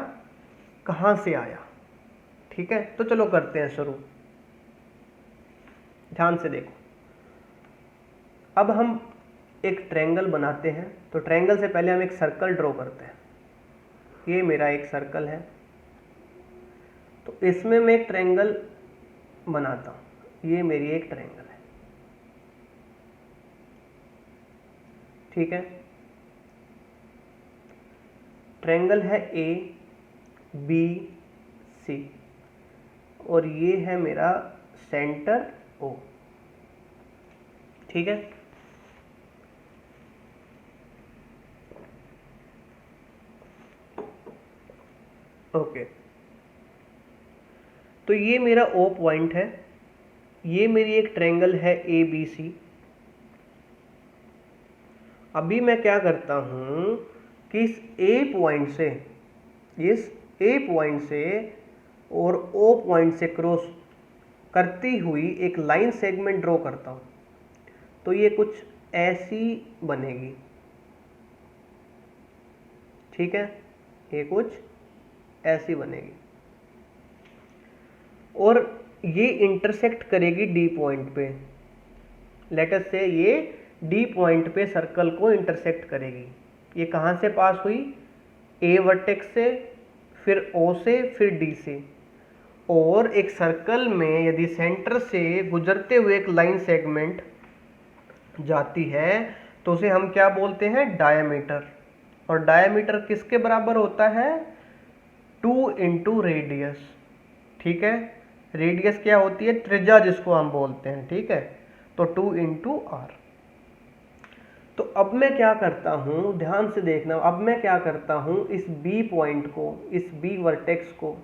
कहां से आया, ठीक है। तो चलो करते हैं शुरू, ध्यान से देखो। अब हम एक ट्रायंगल बनाते हैं, तो ट्रायंगल से पहले हम एक सर्कल ड्रॉ करते हैं। ये मेरा एक सर्कल है, तो इसमें मैं एक ट्रायंगल बनाता हूं, ये मेरी एक ट्रायंगल है, ठीक है। ट्रायंगल है ABC और ये है मेरा सेंटर O, ठीक है। ओके, तो ये मेरा O पॉइंट है, ये मेरी एक ट्रायंगल है ABC। अभी मैं क्या करता हूं कि इस A पॉइंट से और O पॉइंट से क्रॉस करती हुई एक लाइन सेगमेंट ड्रॉ करता हूं, तो ये कुछ ऐसी बनेगी, ठीक है, ये कुछ ऐसी बनेगी और ये इंटरसेक्ट करेगी D पॉइंट पे। लेट अस से ये D पॉइंट पे सर्कल को इंटरसेक्ट करेगी। ये कहां से पास हुई, A वर्टेक्स से, फिर O से, फिर D से। और एक सर्कल में यदि सेंटर से गुजरते हुए एक लाइन सेगमेंट जाती है तो उसे हम क्या बोलते हैं, डायमीटर। और डायमीटर किसके बराबर होता है, 2 इंटू रेडियस, ठीक है। रेडियस क्या होती है, त्रिज्या जिसको हम बोलते हैं, ठीक है। तो 2 इंटू r। तो अब मैं क्या करता हूँ, ध्यान से देखना, अब मैं क्या करता हूँ, इस बी पॉइंट को, इस बी वर्टेक्स को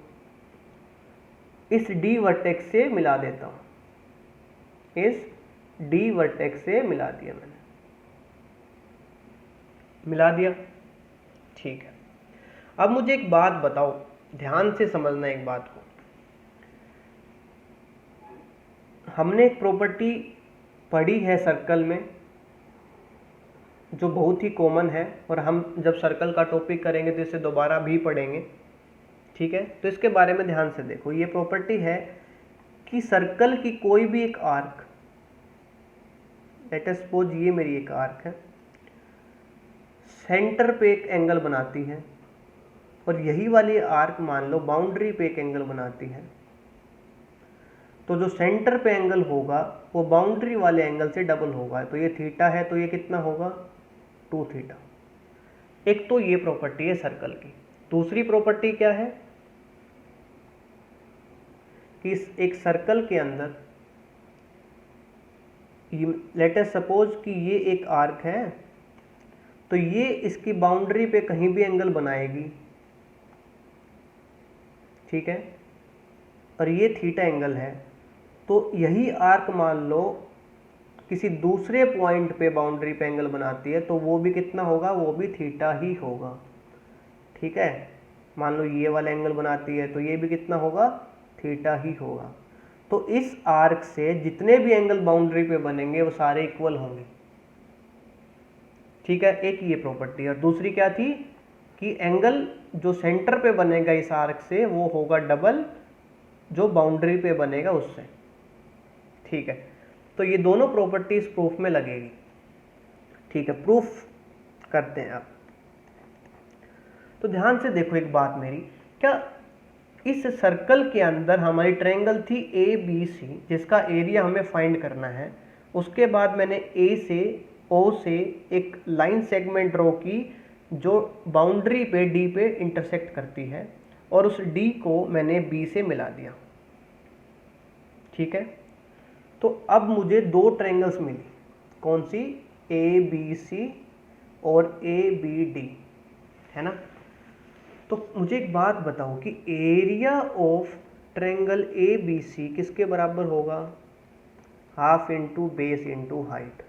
इस डी वर्टेक्स से मिला देता हूँ, इस डी वर्टेक्स से मिला दिया मैंने, मिला दिया। ठीक है, अब मुझे एक बात बताओ, ध्यान से समझना एक बात को। हमने एक प्रॉपर्टी पढ़ी है सर्कल में जो बहुत ही कॉमन है, और हम जब सर्कल का टॉपिक करेंगे तो इसे दोबारा भी पढ़ेंगे। ठीक है, तो इसके बारे में ध्यान से देखो। ये प्रॉपर्टी है कि सर्कल की कोई भी एक आर्क, लेट अस सपोज ये मेरी एक आर्क है, सेंटर पे एक एंगल बनाती है, और यही वाली आर्क मान लो बाउंड्री पे एक एंगल बनाती है, तो जो सेंटर पे एंगल होगा वो बाउंड्री वाले एंगल से डबल होगा। तो ये थीटा है, तो ये कितना होगा, 2 थीटा। एक तो ये प्रॉपर्टी है सर्कल की। दूसरी प्रॉपर्टी क्या है कि इस एक सर्कल के अंदर, लेट अस सपोज कि ये एक आर्क है, तो ये इसकी बाउंड्री पे कहीं भी एंगल बनाएगी, ठीक है, और ये थीटा एंगल है, तो यही आर्क मान लो किसी दूसरे पॉइंट पे बाउंड्री पे एंगल बनाती है, तो वो भी कितना होगा, वो भी थीटा ही होगा। ठीक है, मान लो ये वाला एंगल बनाती है, तो ये भी कितना होगा, थीटा ही होगा। तो इस आर्क से जितने भी एंगल बाउंड्री पे बनेंगे वो सारे इक्वल होंगे। ठीक है, एक ये प्रॉपर्टी। और दूसरी क्या थी कि एंगल जो सेंटर पे बनेगा इस आर्क से वो होगा डबल जो बाउंड्री पे बनेगा उससे। ठीक है, तो ये दोनों प्रॉपर्टीज प्रूफ में लगेगी। ठीक है, प्रूफ करते हैं आप। तो ध्यान से देखो एक बात मेरी, क्या इस सर्कल के अंदर हमारी ट्रायंगल थी ए बी सी, जिसका एरिया हमें फाइंड करना है। उसके बाद मैंने ए से ओ से एक लाइन सेगमेंट ड्रॉ की जो बाउंड्री पे डी पे इंटरसेक्ट करती है, और उस डी को मैंने बी से मिला दिया। ठीक है, तो अब मुझे दो ट्रायंगल्स मिली, कौन सी, ए बी सी और ए बी डी, है ना। तो मुझे एक बात बताओ कि area of triangle A B C किसके बराबर होगा, half into base into height.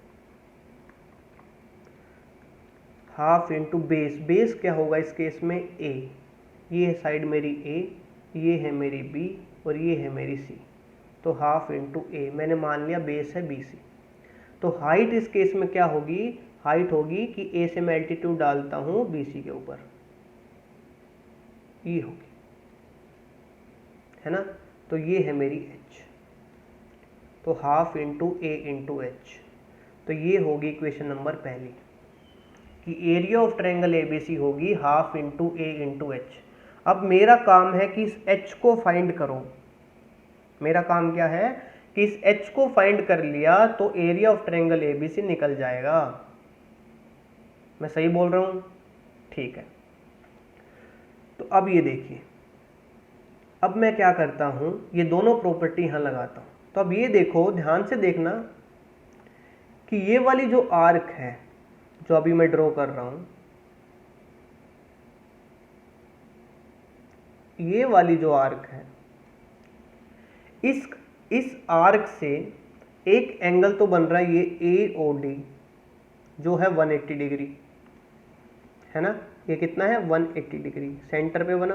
Half into base, base क्या होगा इस केस में, ए, ये है साइड मेरी ए, ये है मेरी बी और ये है मेरी सी, तो हाफ इंटू ए, मैंने मान लिया बेस है बी सी। तो हाइट इस केस में क्या होगी, हाइट होगी कि ए से मैं एल्टीट्यूड डालता हूँ बी सी के ऊपर, ये होगी, है ना। तो ये है मेरी h, तो half into A into H. तो ये होगी इक्वेशन नंबर पहली कि एरिया ऑफ ट्रायंगल एबीसी होगी half into A into H. अब मेरा काम है कि इस h को फाइंड करो। मेरा काम क्या है कि इस h को फाइंड कर लिया तो एरिया ऑफ ट्रायंगल एबीसी निकल जाएगा। मैं सही बोल रहा हूं, ठीक है। तो अब ये देखिए, अब मैं क्या करता हूं, ये दोनों प्रॉपर्टी यहां लगाता हूं। तो अब ये देखो, ध्यान से देखना कि ये वाली जो आर्क है जो अभी मैं ड्रॉ कर रहा हूं, ये वाली जो आर्क है, इस आर्क से एक एंगल तो बन रहा है ये ए ओ डी जो है 180 डिग्री, है ना। ये कितना है, 180 डिग्री सेंटर पे बना,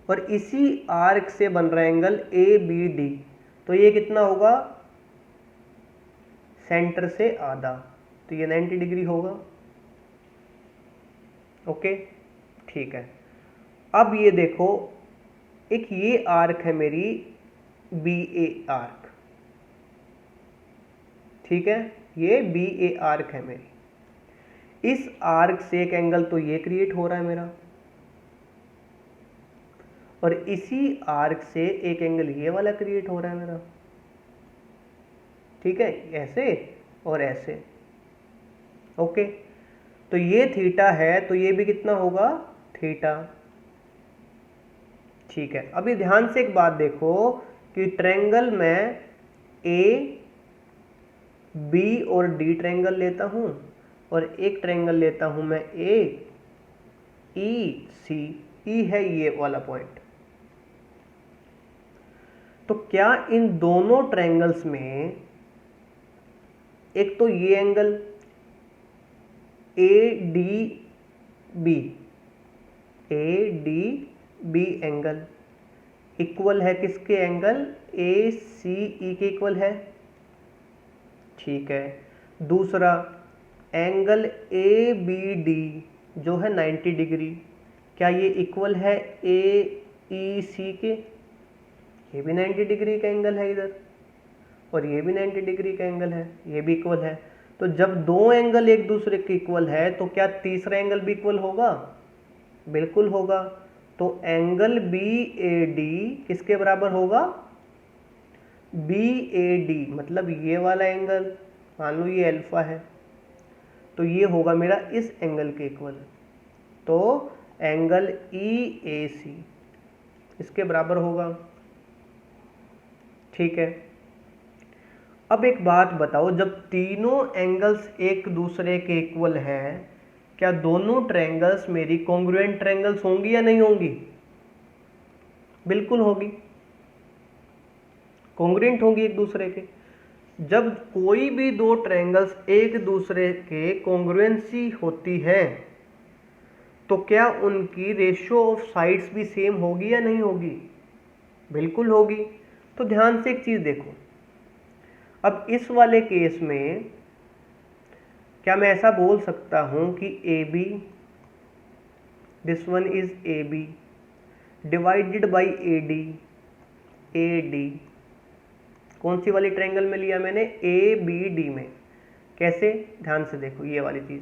और इसी आर्क से बन रहा है एंगल ए बी डी, तो ये कितना होगा, सेंटर से आधा, तो ये 90 डिग्री होगा। ओके, ठीक है। अब ये देखो, एक ये आर्क है मेरी बी ए आर्क, ठीक है, ये बी ए आर्क है मेरी। इस आर्क से एक एंगल तो ये क्रिएट हो रहा है मेरा, और इसी आर्क से एक एंगल ये वाला क्रिएट हो रहा है मेरा, ठीक है, ऐसे और ऐसे। ओके, तो ये थीटा है, तो ये भी कितना होगा, थीटा। ठीक है, अभी ध्यान से एक बात देखो कि ट्रायंगल में ए बी और डी ट्रायंगल लेता हूँ और एक ट्रायंगल लेता हूँ मैं ए ई सी, ई है ये वाला पॉइंट। तो क्या इन दोनों ट्रायंगल्स में एक तो ये angle A D B angle equal है किसके एंगल ए सी ई के इक्वल है, ठीक है। दूसरा एंगल ए बी डी जो है 90 डिग्री, क्या ये इक्वल है ए ई सी के, ये भी 90 डिग्री का एंगल है इधर और ये भी 90 डिग्री का एंगल है, ये भी इक्वल है। तो जब दो एंगल एक दूसरे के इक्वल है तो क्या तीसरा एंगल भी इक्वल होगा, बिल्कुल होगा। तो एंगल बी ए डी किसके बराबर होगा, बी ए डी मतलब ये वाला एंगल, मान लो ये अल्फा है तो ये होगा मेरा इस एंगल के इक्वल। तो एंगल ई ए सी इसके बराबर होगा, ठीक है। अब एक बात बताओ, जब तीनों एंगल्स एक दूसरे के इक्वल हैं, क्या दोनों ट्रायंगल्स मेरी कॉन्ग्रुएंट ट्रायंगल्स होंगी या नहीं होंगी, बिल्कुल होगी, कॉन्ग्रुएंट होंगी एक दूसरे के। जब कोई भी दो ट्रायंगल्स एक दूसरे के कॉन्ग्रुएंसी होती है तो क्या उनकी रेशियो ऑफ साइड्स भी सेम होगी या नहीं होगी, बिल्कुल होगी। तो ध्यान से एक चीज देखो, अब इस वाले केस में क्या मैं ऐसा बोल सकता हूं कि A B, this one is A B divided by A D, कौन सी वाली ट्रायंगल में लिया मैंने, ए बी डी में। कैसे, ध्यान से देखो ये वाली चीज,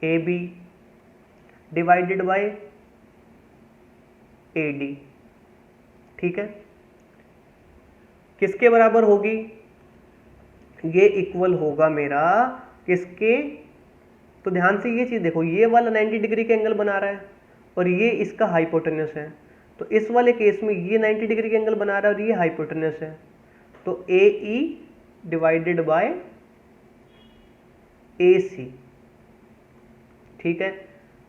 A B divided by A D, ठीक है, किसके बराबर होगी, ये इक्वल होगा मेरा किसके, तो ध्यान से ये चीज देखो, ये वाला 90 डिग्री का एंगल बना रहा है और ये इसका हाइपोटेन्यूस है। तो इस वाले केस में ये 90 डिग्री का एंगल बना रहा है और ये हाइपोटेन्यूस है, तो ए ई डिवाइडेड बाय ए सी, ठीक है।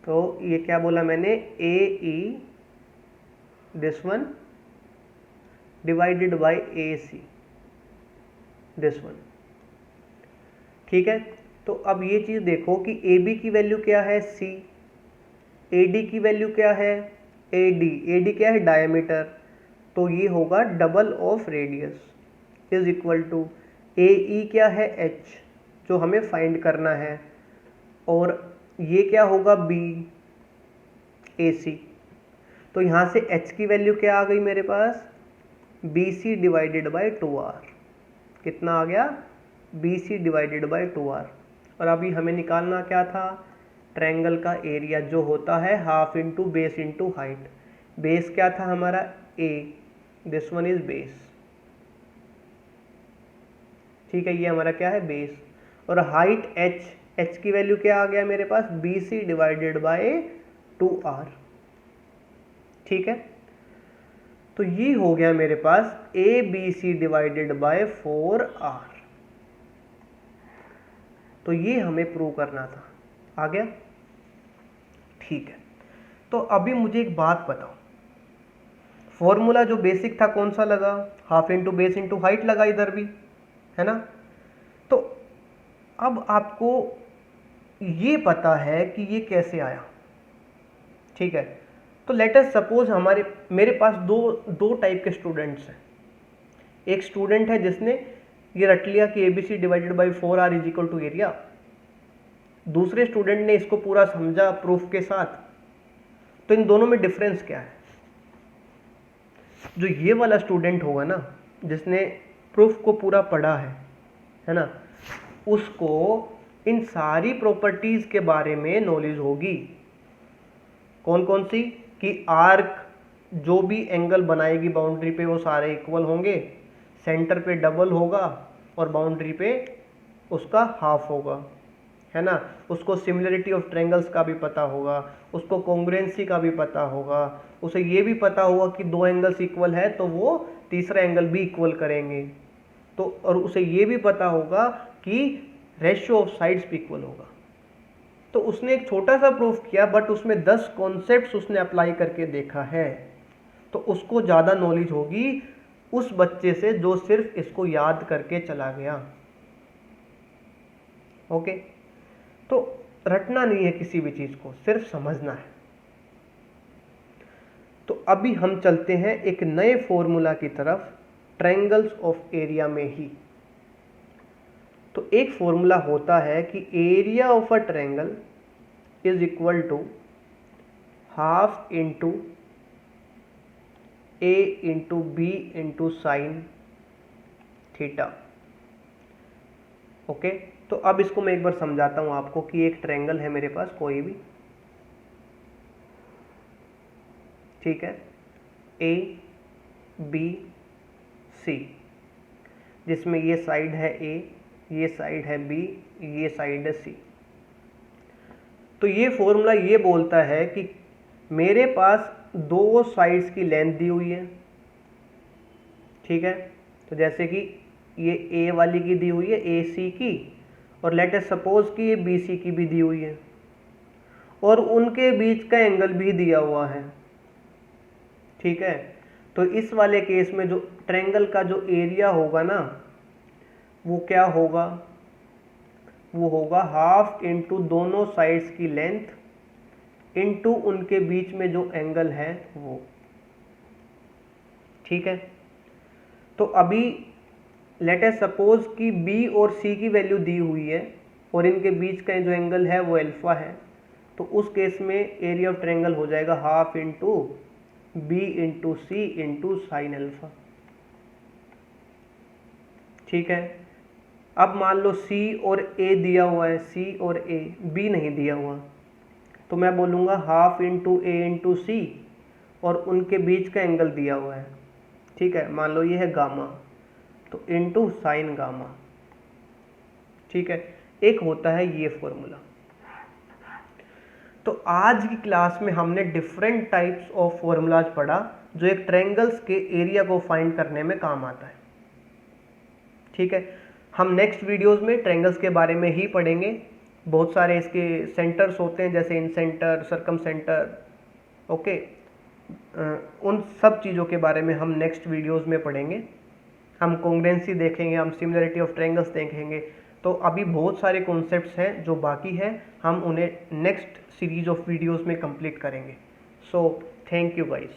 तो ये क्या बोला मैंने, A E this one divided by A C this one, ठीक है। तो अब ये चीज देखो कि ए बी की वैल्यू क्या है सी, ए डी की वैल्यू क्या है ए डी क्या है डायमीटर, तो ये होगा double of radius is equal to A E क्या है एच जो हमें फाइंड करना है, और ये क्या होगा बी ए सी। तो यहाँ से एच की वैल्यू क्या आ गई मेरे पास, B C divided by 2r, कितना आ गया, B C divided by 2r। और अभी हमें निकालना क्या था, ट्रायंगल का एरिया जो होता है half into base into height. Base क्या था हमारा a, this one is base, ठीक है, ये हमारा क्या है बेस, और हाइट h की वैल्यू क्या आ गया मेरे पास, B C divided by 2r, ठीक है। तो ये हो गया मेरे पास A B C divided by 4r। तो ये हमें प्रूव करना था, आ गया, ठीक है। तो अभी मुझे एक बात बताओ, फॉर्मूला जो बेसिक था कौन सा लगा, half into base into height लगा इधर भी, है ना। तो अब आपको ये पता है कि ये कैसे आया, ठीक है। तो लेट अस सपोज मेरे पास दो टाइप के स्टूडेंट्स हैं। एक स्टूडेंट है जिसने ये रट लिया कि ABC divided by 4r is equal to area, दूसरे स्टूडेंट ने इसको पूरा समझा प्रूफ के साथ। तो इन दोनों में डिफरेंस क्या है, जो ये वाला स्टूडेंट होगा ना जिसने प्रूफ को पूरा पढ़ा है ना, उसको इन सारी प्रॉपर्टीज के बारे में नॉलेज होगी। कौन कौन सी, कि आर्क जो भी एंगल बनाएगी बाउंड्री पे वो सारे इक्वल होंगे, सेंटर पे डबल होगा और बाउंड्री पे उसका हाफ होगा, है ना। उसको सिमिलरिटी ऑफ ट्रायंगल्स का भी पता होगा, उसको कॉन्ग्रुएंसी का भी पता होगा, उसे ये भी पता होगा कि दो एंगल्स इक्वल है तो वो तीसरा एंगल भी इक्वल करेंगे, तो और उसे ये भी पता होगा कि रेशियो ऑफ साइड्स भी इक्वल होगा। तो उसने एक छोटा सा प्रूफ किया, बट उसमें 10 कॉन्सेप्ट्स उसने अप्लाई करके देखा है, तो उसको ज़्यादा नॉलेज होगी उस बच्चे से जो सिर्फ इसको याद करके चला गया। ओके, तो रटना नहीं है किसी भी चीज़ को, सिर्फ समझना है। तो अभी हम चलते हैं एक नए फॉर्मूला की तरफ, ट्रायंगल्स ऑफ एरिया में ही। तो एक फॉर्मूला होता है कि area of a triangle is equal to half into A into B into sine theta. Okay, तो अब इसको मैं एक बार समझाता हूं आपको कि एक ट्रायंगल है मेरे पास कोई भी, ठीक है, ए बी सी, जिसमें ये साइड है ए, ये साइड है बी, ये साइड है सी। तो ये फॉर्मूला ये बोलता है कि मेरे पास दो साइड्स की लेंथ दी हुई है, ठीक है। तो जैसे कि ये ए वाली की दी हुई है ए सी की, और लेट अस सपोज कि ये बी सी की भी दी हुई है, और उनके बीच का एंगल भी दिया हुआ है, ठीक है। तो इस वाले केस में जो ट्रायंगल का जो एरिया होगा ना, वो क्या होगा, वो होगा हाफ इंटू दोनों साइड्स की लेंथ इंटू उनके बीच में जो एंगल है वो, ठीक है। तो अभी लेट अस सपोज कि बी और सी की वैल्यू दी हुई है और इनके बीच का जो एंगल है वो अल्फा है, तो उस केस में एरिया ऑफ ट्रायंगल हो जाएगा हाफ इंटू बी इंटू सी इंटू साइन अल्फा, ठीक है। अब मान लो C और A दिया हुआ है, C और A, B नहीं दिया हुआ, तो मैं बोलूँगा हाफ इंटू ए इंटू सी, और उनके बीच का एंगल दिया हुआ है, ठीक है, मान लो ये है गामा, तो इंटू साइन गामा, ठीक है। एक होता है ये फॉर्मूला। तो आज की क्लास में हमने डिफरेंट टाइप्स ऑफ फॉर्मूलाज पढ़ा जो एक ट्रायंगल्स के एरिया को फाइंड करने में काम आता है, ठीक है। हम नेक्स्ट वीडियोस में ट्रायंगल्स के बारे में ही पढ़ेंगे। बहुत सारे इसके सेंटर्स होते हैं, जैसे इन सेंटर, सर्कम सेंटर, ओके, उन सब चीज़ों के बारे में हम नेक्स्ट वीडियोस में पढ़ेंगे। हम कॉन्ग्रुएंसी देखेंगे, हम सिमिलरिटी ऑफ ट्रायंगल्स देखेंगे। तो अभी बहुत सारे कॉन्सेप्ट्स हैं जो बाकी हैं, हम उन्हें नेक्स्ट सीरीज ऑफ वीडियोस में कंप्लीट करेंगे। So thank you guys.